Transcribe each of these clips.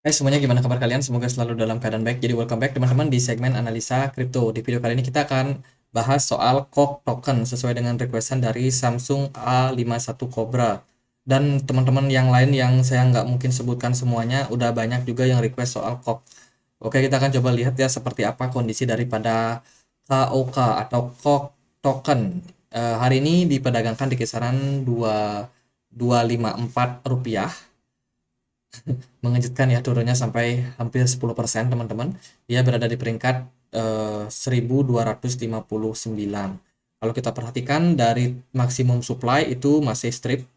Hai semuanya, gimana kabar kalian? Semoga selalu dalam keadaan baik. Jadi welcome back teman-teman di segmen analisa kripto. Di video kali ini kita akan bahas soal COC token sesuai dengan requestan dari Samsung A51 Cobra. Dan teman-teman yang lain yang saya nggak mungkin sebutkan semuanya, udah banyak juga yang request soal COC. Oke, kita akan coba lihat ya seperti apa kondisi daripada KOK atau COC token. Hari ini diperdagangkan di kisaran 2.254 rupiah. Mengejutkan ya, turunnya sampai hampir 10% teman-teman. Dia berada di peringkat 1259. Kalau kita perhatikan dari maksimum supply itu masih strip,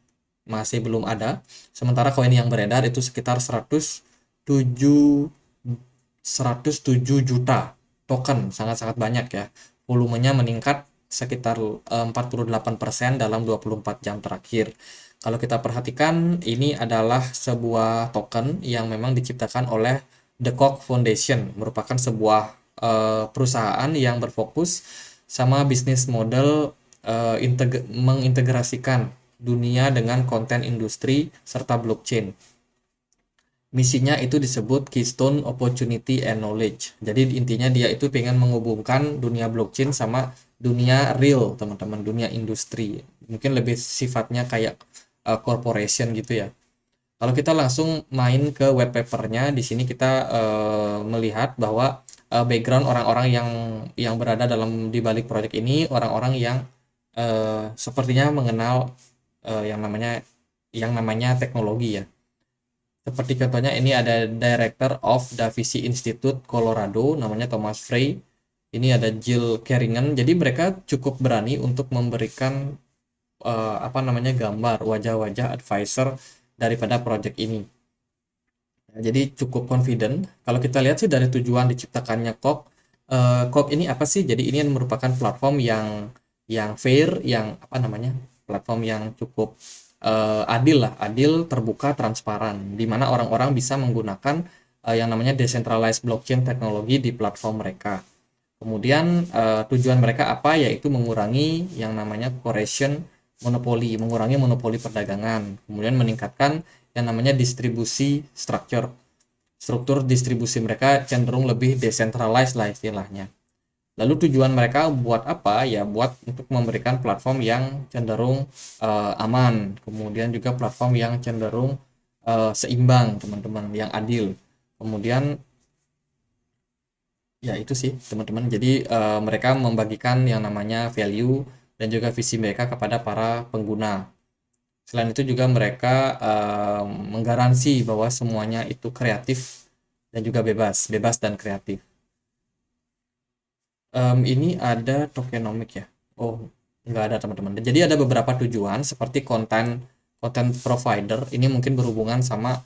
masih belum ada. Sementara koin yang beredar itu sekitar 107 juta token, sangat-sangat banyak ya. Volumenya meningkat sekitar 48% dalam 24 jam terakhir. Kalau kita perhatikan, ini adalah sebuah token yang memang diciptakan oleh The Koch Foundation, merupakan sebuah perusahaan yang berfokus sama bisnis model mengintegrasikan dunia dengan konten industri serta blockchain. Misinya itu disebut Keystone Opportunity and Knowledge. Jadi intinya dia itu pengen menghubungkan dunia blockchain sama dunia real, teman-teman, dunia industri. Mungkin lebih sifatnya kayak corporation gitu ya. Kalau kita langsung main ke web papernya, di sini kita melihat bahwa background orang-orang yang berada di balik proyek ini, orang-orang yang sepertinya mengenal yang namanya teknologi ya. Seperti contohnya ini ada Director of Davisi Institute Colorado, namanya Thomas Frey. Ini ada Jill Kerrigan. Jadi mereka cukup berani untuk memberikan gambar wajah-wajah advisor daripada project ini. Jadi cukup confident. Kalau kita lihat sih dari tujuan diciptakannya Kok, Kok ini apa sih? Jadi ini merupakan platform yang fair, yang platform yang cukup adil lah, adil, terbuka, transparan, di mana orang-orang bisa menggunakan yang namanya decentralized blockchain teknologi di platform mereka. Kemudian tujuan mereka apa? Yaitu mengurangi yang namanya correlation monopoli, mengurangi monopoli perdagangan, kemudian meningkatkan yang namanya distribusi struktur distribusi mereka cenderung lebih decentralized lah istilahnya. Lalu tujuan mereka buat apa? Ya buat untuk memberikan platform yang cenderung aman, kemudian juga platform yang cenderung seimbang, teman-teman, yang adil. Kemudian ya itu sih, teman-teman. Jadi mereka membagikan yang namanya value dan juga visi mereka kepada para pengguna. Selain itu juga mereka menggaransi bahwa semuanya itu kreatif dan juga bebas, bebas dan kreatif. Ini ada tokenomic ya. Oh, nggak ada teman-teman. Jadi ada beberapa tujuan seperti konten konten provider. Ini mungkin berhubungan sama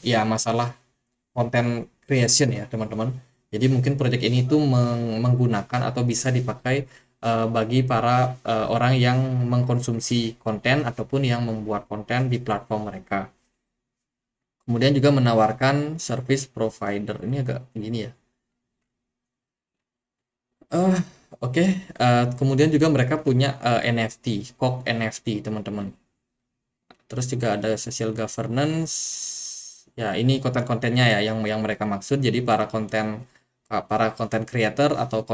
ya masalah konten creation ya teman-teman. Jadi mungkin project ini tuh menggunakan atau bisa dipakai bagi para orang yang mengkonsumsi konten ataupun yang membuat konten di platform mereka. Kemudian juga menawarkan service provider. Ini agak gini ya. Eh, oke. Kemudian juga mereka punya NFT, Kok NFT, teman-teman. Terus juga ada social governance. Ya, ini konten-kontennya ya yang mereka maksud. Jadi para konten creator atau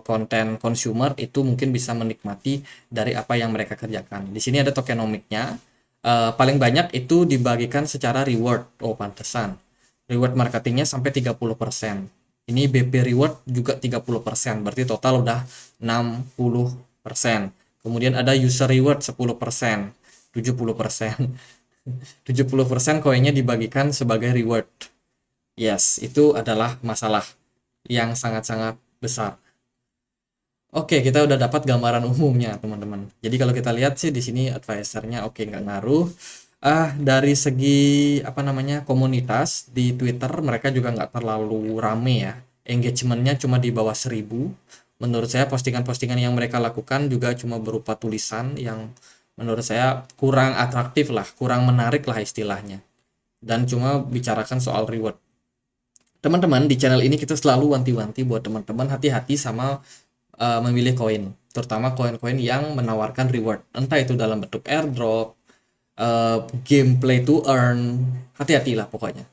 konten consumer itu mungkin bisa menikmati dari apa yang mereka kerjakan. Di sini ada tokenomiknya. Paling banyak itu dibagikan secara reward. Oh, pantesan. Reward marketingnya sampai 30%. Ini BP reward juga 30%, berarti total udah 60%. Kemudian ada user reward 10%, 70%. 70% koinnya dibagikan sebagai reward. Yes, itu adalah masalah yang sangat-sangat besar. Oke, kita udah dapat gambaran umumnya, teman-teman. Jadi kalau kita lihat sih di sini advisernya oke, nggak ngaruh. Dari segi komunitas di Twitter mereka juga nggak terlalu rame ya. Engagementnya cuma di bawah 1.000. Menurut saya postingan-postingan yang mereka lakukan juga cuma berupa tulisan yang menurut saya kurang atraktif lah, kurang menarik lah istilahnya. Dan cuma bicarakan soal reward. Teman-teman, di channel ini kita selalu wanti-wanti buat teman-teman hati-hati sama memilih koin, terutama koin-koin yang menawarkan reward, entah itu dalam bentuk airdrop, gameplay to earn. Hati-hatilah pokoknya.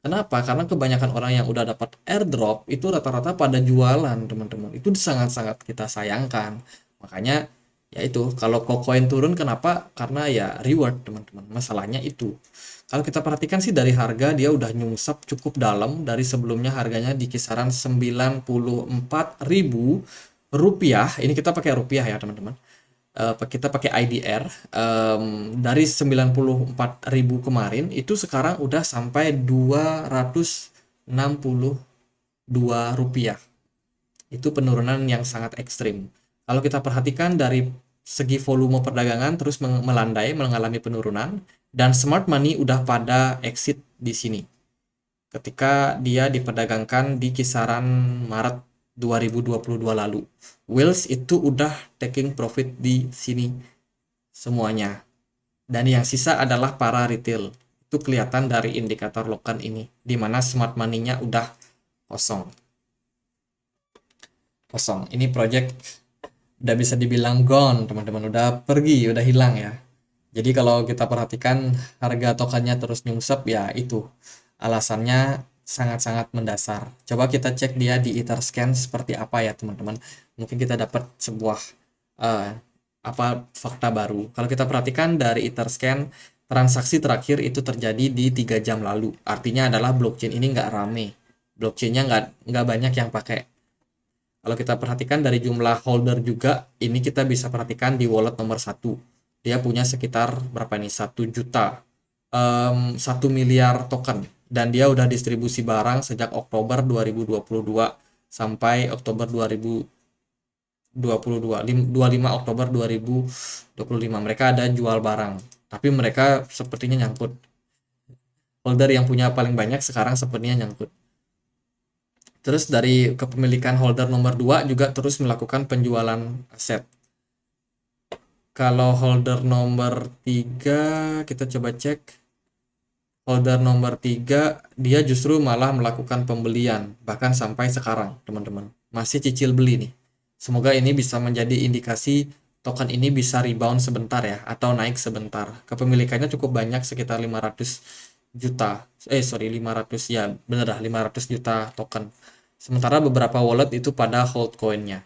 Kenapa? Karena kebanyakan orang yang udah dapat airdrop itu rata-rata pada jualan, teman-teman. Itu sangat-sangat kita sayangkan. Makanya ya itu, kalau Cocoin turun kenapa? Karena ya reward, teman-teman. Masalahnya itu. Kalau kita perhatikan sih dari harga dia udah nyungsep cukup dalam dari sebelumnya harganya di kisaran 94.000 rupiah. Ini kita pakai rupiah ya, teman-teman. Kita pakai IDR, dari 94.000 kemarin itu sekarang udah sampai 262 rupiah. Itu penurunan yang sangat ekstrim. Kalau kita perhatikan dari segi volume perdagangan terus melandai mengalami penurunan, dan smart money udah pada exit di sini ketika dia diperdagangkan di kisaran Maret 2022 lalu. Wheels itu udah taking profit di sini semuanya. Dan yang sisa adalah para retail. Itu kelihatan dari indikator lokan ini, di mana smart money-nya udah kosong. Kosong. Ini project udah bisa dibilang gone, teman-teman. Udah pergi, udah hilang ya. Jadi kalau kita perhatikan harga tokennya terus nyungsep, ya itu alasannya sangat-sangat mendasar. Coba kita cek dia di Etherscan seperti apa ya, teman-teman. Mungkin kita dapat sebuah eh, fakta baru. Kalau kita perhatikan dari Etherscan, transaksi terakhir itu terjadi di 3 jam lalu. Artinya adalah blockchain ini nggak rame. Blockchainnya nggak banyak yang pakai. Kalau kita perhatikan dari jumlah holder juga, ini kita bisa perhatikan di wallet nomor 1. Dia punya sekitar berapa nih? 1 juta. 1 miliar token. Dan dia udah distribusi barang sejak Oktober 2022 sampai Oktober 2022. 25 Oktober 2025. Mereka ada jual barang. Tapi mereka sepertinya nyangkut. Holder yang punya paling banyak sekarang sepertinya nyangkut. Terus dari kepemilikan holder nomor 2 juga terus melakukan penjualan aset. Kalau holder nomor 3 kita coba cek. Holder nomor 3 dia justru malah melakukan pembelian bahkan sampai sekarang, teman-teman. Masih cicil beli nih. Semoga ini bisa menjadi indikasi token ini bisa rebound sebentar ya atau naik sebentar. Kepemilikannya cukup banyak sekitar 500 juta. 500 ya, bener dah 500 juta token. Sementara beberapa wallet itu pada hold coinnya.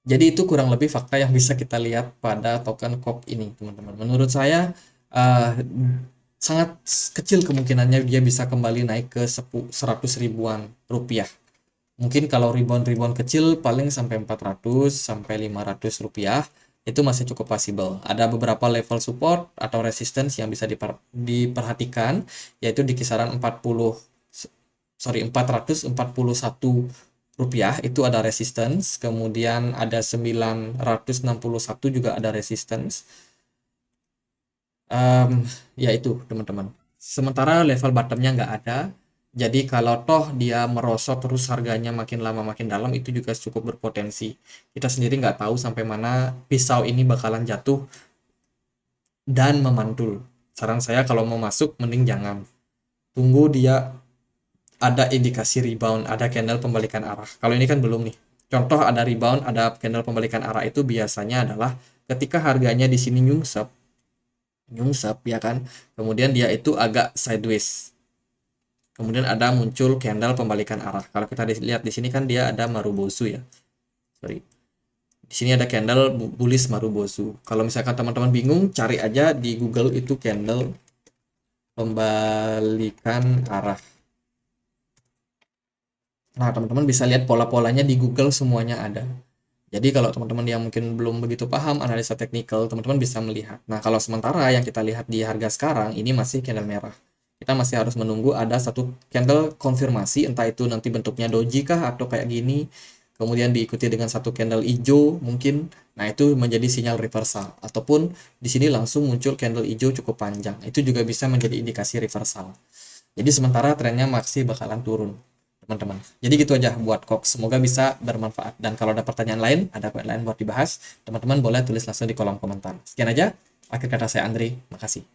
Jadi itu kurang lebih fakta yang bisa kita lihat pada token COP ini, teman-teman. Menurut saya sangat kecil kemungkinannya dia bisa kembali naik ke 100 ribuan rupiah. Mungkin kalau rebound kecil paling sampai 400 sampai 500 rupiah itu masih cukup possible. Ada beberapa level support atau resistance yang bisa diperhatikan, yaitu di kisaran 441 rupiah itu ada resistance, kemudian ada 961 juga ada resistance. Ya itu, teman-teman. Sementara level bottomnya nggak ada. Jadi kalau toh dia merosot terus harganya makin lama makin dalam, itu juga cukup berpotensi. Kita sendiri nggak tahu sampai mana pisau ini bakalan jatuh dan memantul. Saran saya kalau mau masuk mending jangan. Tunggu dia ada indikasi rebound, ada candle pembalikan arah. Kalau ini kan belum nih. Contoh ada rebound, ada candle pembalikan arah itu biasanya adalah ketika harganya di sini nyungsep ya kan. Kemudian dia itu agak sideways. Kemudian ada muncul candle pembalikan arah. Kalau kita lihat di sini kan dia ada Marubozu ya. Sorry. Di sini ada candle bullish Marubozu. Kalau misalkan teman-teman bingung, cari aja di Google itu candle pembalikan arah. Nah, teman-teman bisa lihat pola-polanya di Google, semuanya ada. Jadi kalau teman-teman yang mungkin belum begitu paham analisa teknikal, teman-teman bisa melihat. Nah, kalau sementara yang kita lihat di harga sekarang, ini masih candle merah. Kita masih harus menunggu ada satu candle konfirmasi, entah itu nanti bentuknya doji kah atau kayak gini. Kemudian diikuti dengan satu candle hijau mungkin. Nah, itu menjadi sinyal reversal. Ataupun di sini langsung muncul candle hijau cukup panjang. Itu juga bisa menjadi indikasi reversal. Jadi sementara trennya masih bakalan turun, teman-teman. Jadi gitu aja buat Cox. Semoga bisa bermanfaat. Dan kalau ada pertanyaan lain, ada poin lain buat dibahas, teman-teman boleh tulis langsung di kolom komentar. Sekian aja. Akhir kata saya Andri. Makasih.